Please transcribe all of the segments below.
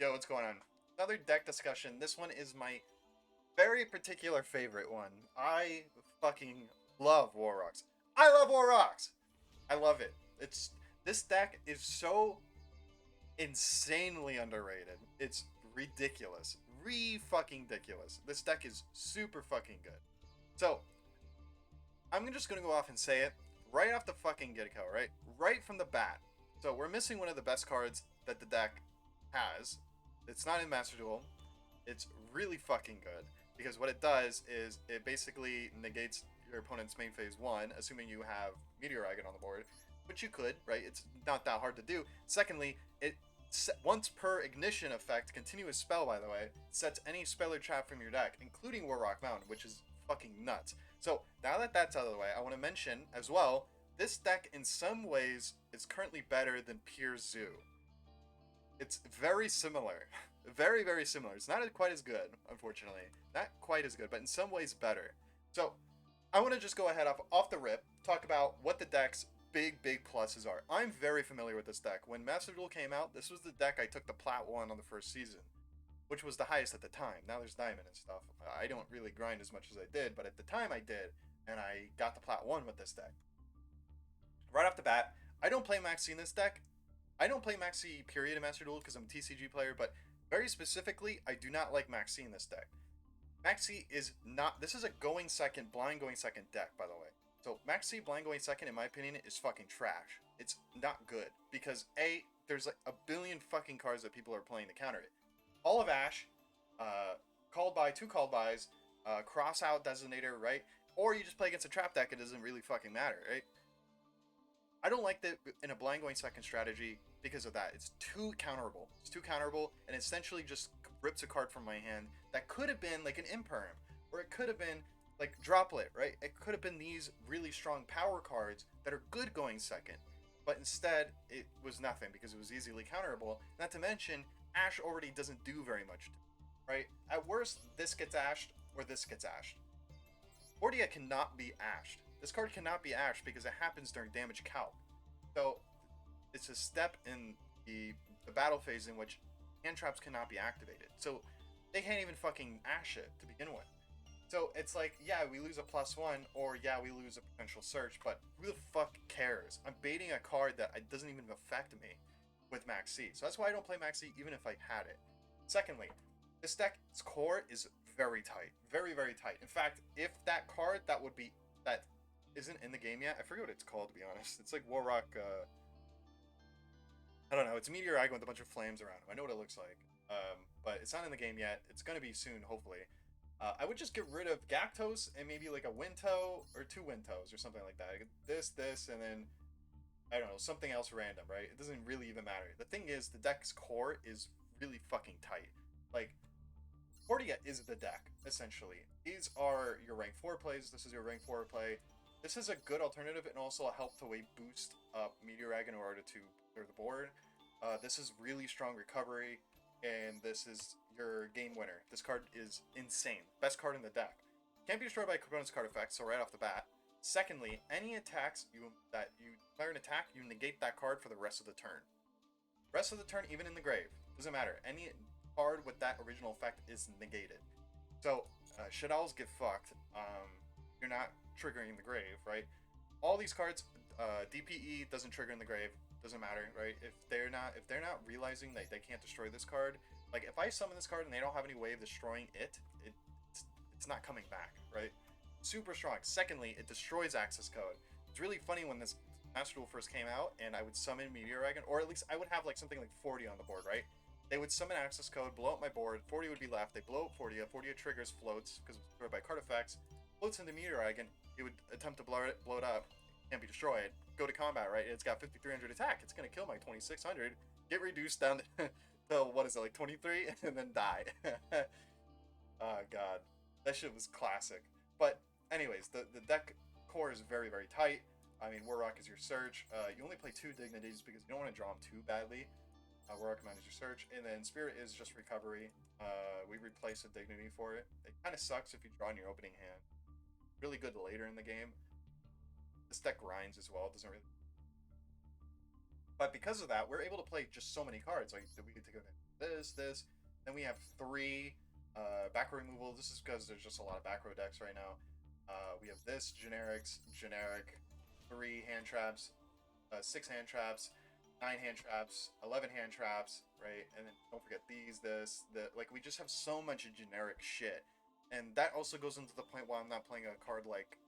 Yo, what's going on? Another deck discussion. This one is my very particular favorite one. I fucking love War Rocks. I love War Rocks! I love it. This deck is so insanely underrated. It's ridiculous. Fucking ridiculous. This deck is super fucking good. So, I'm just gonna go off and say it right off the fucking get-go, right? Right from the bat. So we're missing one of the best cards that the deck has. It's not in Master Duel. It's really fucking good because what it does is it basically negates your opponent's main phase one, assuming you have Meteor Dragon on the board, which you could, right? It's not that hard to do. Secondly, it once per ignition effect, continuous spell by the way, sets any spell or trap from your deck, including War Rock Mountain, which is fucking nuts. So now that that's out of the way, I want to mention as well, this deck in some ways is currently better than Pure Zoo. It's very similar. Very, very similar. It's not quite as good, unfortunately. Not quite as good, but in some ways better. So, I want to just go ahead off the rip, talk about what the deck's big pluses are. I'm very familiar with this deck. When Master Duel came out, this was the deck I took the Plat 1 on the first season, which was the highest at the time. Now there's Diamond and stuff. I don't really grind as much as I did, but at the time I did, and I got the Plat 1 with this deck. Right off the bat, I don't play Maxi in this deck. I don't play Maxi period in Master Duel because I'm a TCG player, but very specifically, I do not like Maxi in this deck. Maxi is not. This is a going second, blind going second deck, by the way. So Maxi blind going second, in my opinion, is fucking trash. It's not good because there's like a billion fucking cards that people are playing to counter it. All of Ash, called by two called bys, cross out designator, right? Or you just play against a trap deck. It doesn't really fucking matter, right? I don't like that in a blind going second strategy because of that. It's too counterable. It's too counterable, and essentially just rips a card from my hand that could have been like an Imperm, or it could have been like Droplet, right? It could have been these really strong power cards that are good going second, but instead it was nothing because it was easily counterable. Not to mention, Ash already doesn't do very much, right? At worst, this gets ashed or this gets ashed. Fortia cannot be ashed. This card cannot be ashed because it happens during damage calc. So it's a step in the battle phase in which hand traps cannot be activated. So they can't even fucking ash it to begin with. So it's like, yeah, we lose a +1, or yeah, we lose a potential search, but who the fuck cares? I'm baiting a card that it doesn't even affect me with Max C. So that's why I don't play Max C even if I had it. Secondly, this deck's core is very tight. Very, very tight. In fact, if that card that isn't in the game yet, I forget what it's called to be honest. It's like Warrock, I don't know, it's a Meteor Dragon with a bunch of flames around him. I know what it looks like. But it's not in the game yet. It's gonna be soon, hopefully. I would just get rid of Gactos and maybe like a Wintow or two Wintows or something like that. This, and then I don't know, something else random, right? It doesn't really even matter. The thing is, the deck's core is really fucking tight. Like, Portia is the deck, essentially. These are your rank 4 plays. This is your rank 4 play. This is a good alternative and also a help to boost up Meteor Dragon in order to clear the board. This is really strong recovery, and this is your game winner. This card is insane. Best card in the deck. Can't be destroyed by opponent's card effects, so right off the bat. Secondly, any attacks that you declare an attack, you negate that card for the rest of the turn. Rest of the turn, even in the grave, doesn't matter. Any card with that original effect is negated. So Shaddolls get fucked. You're not triggering the grave, right? All these cards, DPE doesn't trigger in the grave. Doesn't matter, right? If they're not realizing that they can't destroy this card, like if I summon this card and they don't have any way of destroying it's not coming back, right? Super strong. Secondly, it destroys access code. It's really funny when this Master Duel first came out and I would summon Meteor Dragon, or at least I would have like something like 40 on the board, right? They would summon access code, blow up my board, 40 would be left, they blow up 40, 40 triggers, floats, because it's destroyed by card effects, floats into Meteor Dragon, it would attempt to blow it up, can't be destroyed, go to combat, right? It's got 5300 attack, it's gonna kill my 2600, get reduced down to, what is it, like 23, and then die. Oh god, that shit was classic. But anyways, the deck core is very, very tight. I mean, Warrock is your search. You only play 2 dignities because you don't want to draw them too badly. Warrock Command is your search, and then Spirit is just recovery. We replace a dignity for it. It kind of sucks if you draw in your opening hand. Really good later in the game. This deck grinds as well. It doesn't really. But because of that, we're able to play just so many cards. Like we get to go this. Then we have three back row removal. This is because there's just a lot of back row decks right now. We have this generic, three hand traps, six hand traps, nine hand traps, 11 hand traps, right? And then don't forget like we just have so much generic shit, and that also goes into the point why I'm not playing a card like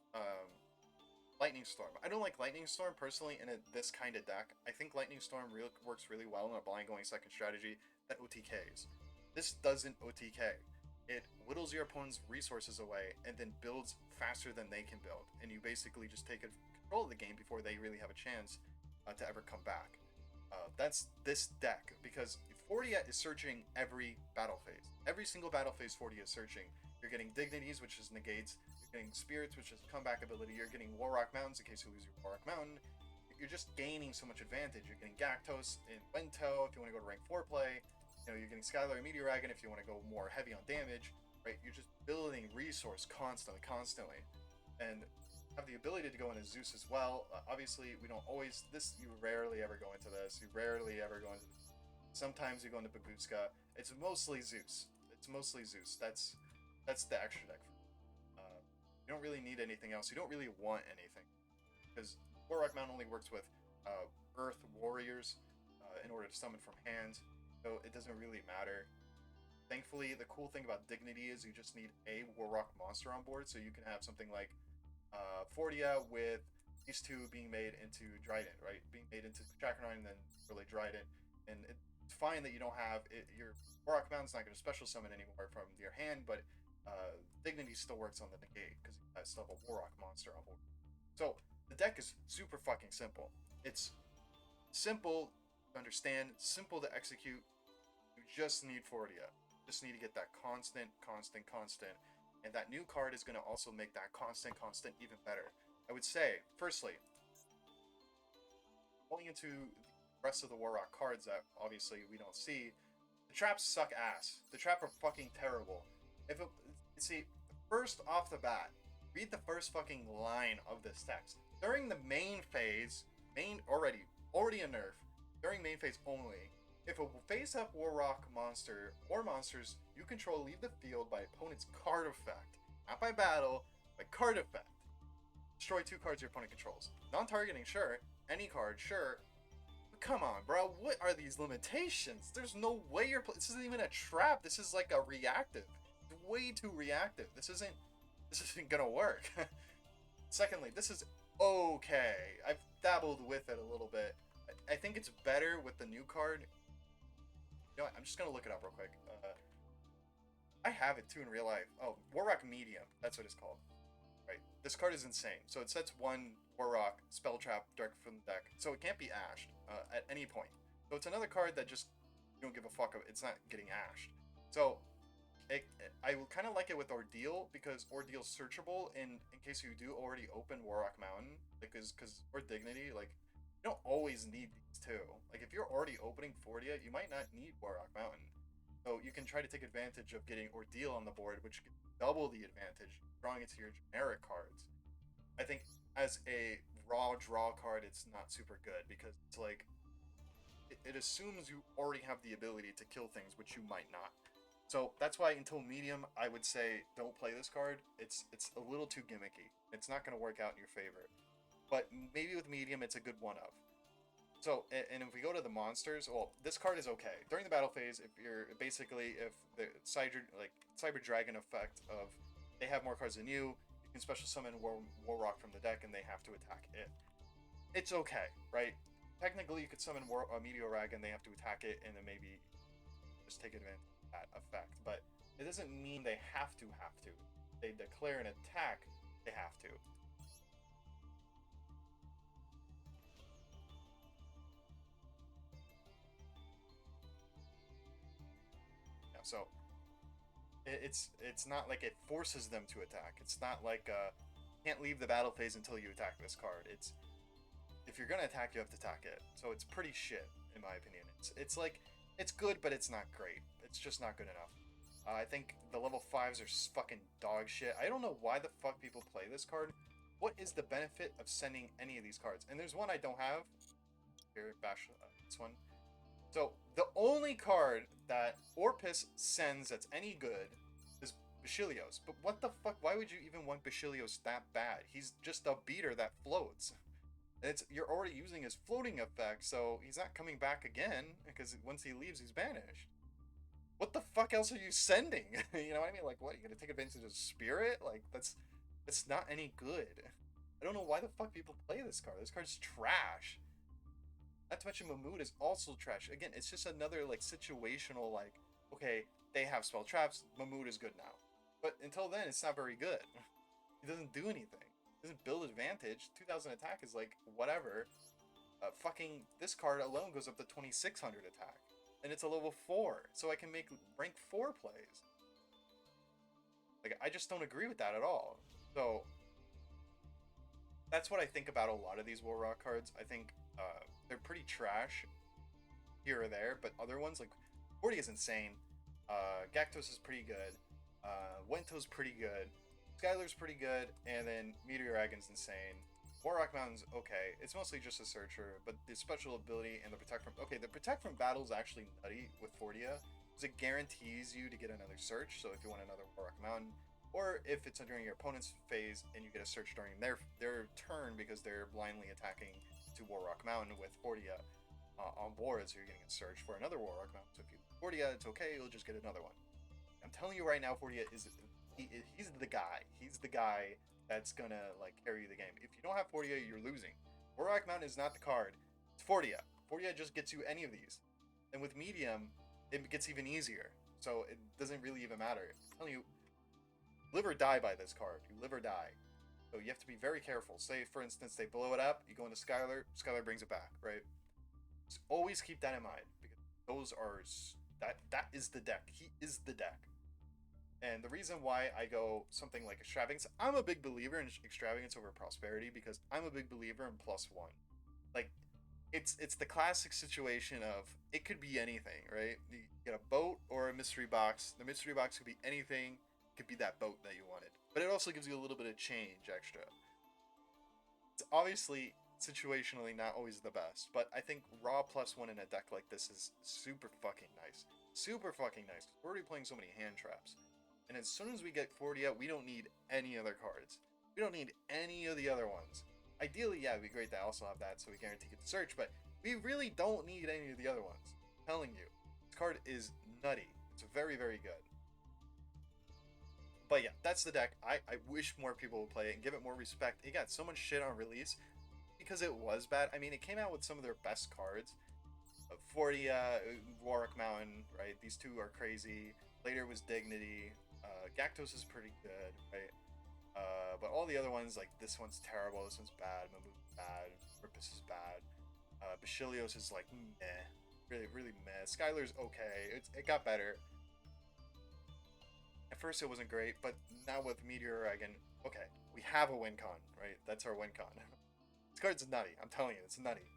Lightning Storm. I don't like Lightning Storm personally in this kind of deck. I think Lightning Storm works really well in a blind going second strategy that OTKs. This doesn't OTK. It whittles your opponent's resources away and then builds faster than they can build. And you basically just take control of the game before they really have a chance to ever come back. That's this deck, because Fortia is searching every battle phase. Every single battle phase Fortia is searching. You're getting Dignities, which is negates. You're getting Spirits, which is comeback ability. You're getting Warrock Mountains in case you lose your Warrock Mountain. You're just gaining so much advantage. You're getting Gactos in Wento if you want to go to rank 4 play. You know, you're getting Skylar and Meteoragon if you want to go more heavy on damage, right? You're just building resource constantly. And have the ability to go into Zeus as well. Obviously, we don't always, you rarely ever go into this. You rarely ever go into this. Sometimes you go into Baguska. It's mostly Zeus. That's the extra deck. You don't really need anything else. You don't really want anything, because Warrock Mountain only works with Earth Warriors in order to summon from hand, so it doesn't really matter. Thankfully, the cool thing about Dignity is you just need a Warrock monster on board, so you can have something like Fortia with these two being made into Dryden, right? Being made into Chakranine and then really Dryden. And it's fine that you don't have it, your Warrock Mountain's not going to special summon anymore from your hand, but Dignity still works on the negate because you still have a Warrock monster on board. So the deck is super fucking simple. It's simple to understand, simple to execute. You just need Fortia. Just need to get that constant. And that new card is going to also make that constant even better. I would say, firstly, going into the rest of the Warrock cards that obviously we don't see, the traps suck ass. The trap are fucking terrible. See, first off the bat, read the first fucking line of this text. During the main phase, already a nerf, during main phase only, if a face-up Warrock monster or monsters you control leave the field by opponent's card effect, not by battle, by card effect, destroy 2 cards your opponent controls. Non-targeting, sure. Any card, sure. But come on, bro. What are these limitations? There's no way this isn't even a trap. This is like a reactive. It's way too reactive. This isn't gonna work. Secondly, this is okay. I've dabbled with it a little bit. I think it's better with the new card. You know what? I'm just gonna look it up real quick. I have it too in real life. Oh, Warrock Medium. That's what it's called. Right. This card is insane. So it sets 1 Warrock spell trap direct from the deck, so it can't be ashed at any point. So it's another card that just you don't give a fuck. It's not getting ashed. So I kind of like it with Ordeal, because Ordeal's searchable in case you do already open Warrock Mountain, because or Dignity, like you don't always need these two. Like if you're already opening Fortia, you might not need Warrock Mountain. So you can try to take advantage of getting Ordeal on the board, which can double the advantage, drawing it to your generic cards. I think as a raw draw card, it's not super good, because it's like it assumes you already have the ability to kill things, which you might not. So that's why until medium, I would say don't play this card. It's a little too gimmicky. It's not going to work out in your favor. But maybe with medium, it's a good one of. So, and if we go to the monsters, well, this card is okay. During the battle phase, if the Cyber Dragon effect of they have more cards than you can special summon Warrock from the deck and they have to attack it. It's okay, right? Technically, you could summon Meteoragon, they have to attack it, and then maybe just take advantage of that effect. But it doesn't mean they have to. They declare an attack, they have to. Yeah, so it's not like it forces them to attack. It's not like can't leave the battle phase until you attack this card. It's if you're gonna attack, you have to attack it. So it's pretty shit in my opinion. It's like it's good, but it's not great. It's just not good enough. I think the level 5s are fucking dog shit. I don't know why the fuck people play this card. What is the benefit of sending any of these cards? And there's one I don't have. here, bash this one. So the only card that Orpus sends that's any good is Bashilios. But what the fuck? Why would you even want Bashilios that bad? He's just a beater that floats. You're already using his floating effect, so he's not coming back again because once he leaves, he's banished. What the fuck else are you sending? You know what I mean? Like, what, are you gonna take advantage of Spirit? Like, that's not any good. I don't know why the fuck people play this card. This card's trash. Not to mention Mahmood is also trash. Again, it's just another like situational like, okay, they have spell traps, Mahmood is good now. But until then, it's not very good. He doesn't do anything. He doesn't build advantage. 2000 attack is like whatever. Fucking this card alone goes up to 2600 attack. And it's a level 4, so I can make rank 4 plays. Like, I just don't agree with that at all. So, that's what I think about a lot of these War Rock cards. I think they're pretty trash here or there, but other ones, like, 40 is insane. Gactos is pretty good. Wento's pretty good. Skylar's pretty good, and then Meteor Dragon's insane. Warrock Mountain's okay. It's mostly just a searcher, but the special ability and the protect from... Okay, the protect from battle is actually nutty with Fortia, because it guarantees you to get another search, so if you want another Warrock Mountain, or if it's during your opponent's phase and you get a search during their turn because they're blindly attacking to Warrock Mountain with Fortia on board, so you're getting a search for another Warrock Mountain. So if you Fortia, it's okay, you'll just get another one. I'm telling you right now, Fortia is... He's the guy. He's the guy that's gonna like carry the game. If you don't have Fortia, you're losing. Warrock Mountain is not the card. It's Fortia. Fortia just gets you any of these. And with medium, it gets even easier. So it doesn't really even matter. I'm telling you, live or die by this card. You live or die. So you have to be very careful. Say, for instance, they blow it up, you go into Skylar, Skylar brings it back, right? Just always keep that in mind. Because those are... That is the deck. He is the deck. And the reason why I go something like Extravagance, I'm a big believer in Extravagance over Prosperity because I'm a big believer in +1. Like, it's the classic situation of it could be anything, right? You get a boat or a mystery box. The mystery box could be anything. It could be that boat that you wanted. But it also gives you a little bit of change extra. It's obviously situationally not always the best, but I think raw +1 in a deck like this is super fucking nice. Super fucking nice. We're already playing so many hand traps. And as soon as we get 40 out, we don't need any other cards. We don't need any of the other ones. Ideally, yeah, it'd be great to also have that so we guarantee get the search, but we really don't need any of the other ones. I'm telling you. This card is nutty. It's very, very good. But yeah, that's the deck. I wish more people would play it and give it more respect. It got so much shit on release because it was bad. I mean, it came out with some of their best cards. 40, Warrock Mountain, right? These two are crazy. Later was Dignity. Gactos is pretty good, right? But all the other ones, like this one's terrible, this one's bad, Mamu's bad, Ripus is bad, Bashilios is like meh, really meh. Skylar's okay, it got better. At first it wasn't great, but now with Meteor Dragon, okay, we have a win con, right? That's our win con. This card's nutty, I'm telling you, it's nutty.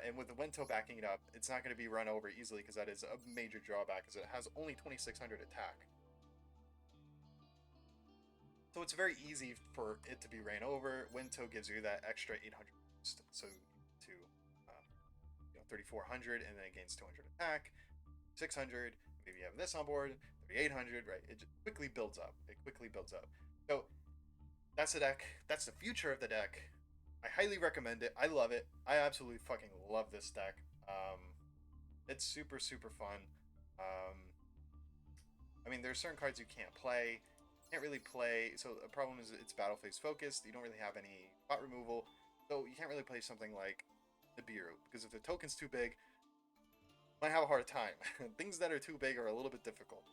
And with the Wento backing it up, it's not going to be run over easily because that is a major drawback, because it has only 2600 attack. So it's very easy for it to be ran over. Wento gives you that extra 800 boost, so to 3400, and then it gains 200 attack, 600. Maybe you have this on board, 3800, right? It just quickly builds up. It quickly builds up. So that's the deck. That's the future of the deck. I highly recommend it. I love it. I absolutely fucking love this deck. It's super, super fun. I mean, there's certain cards you can't play. Can't really play. So the problem is it's battle phase focused. You don't really have any bot removal. So you can't really play something like the Nibiru, because if the token's too big, you might have a hard time. Things that are too big are a little bit difficult.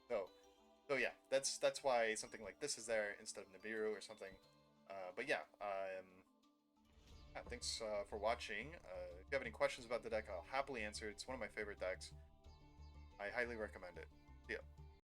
So yeah, that's why something like this is there instead of Nibiru or something. But yeah, thanks for watching. If you have any questions about the deck, I'll happily answer. It's one of my favorite decks. I highly recommend it.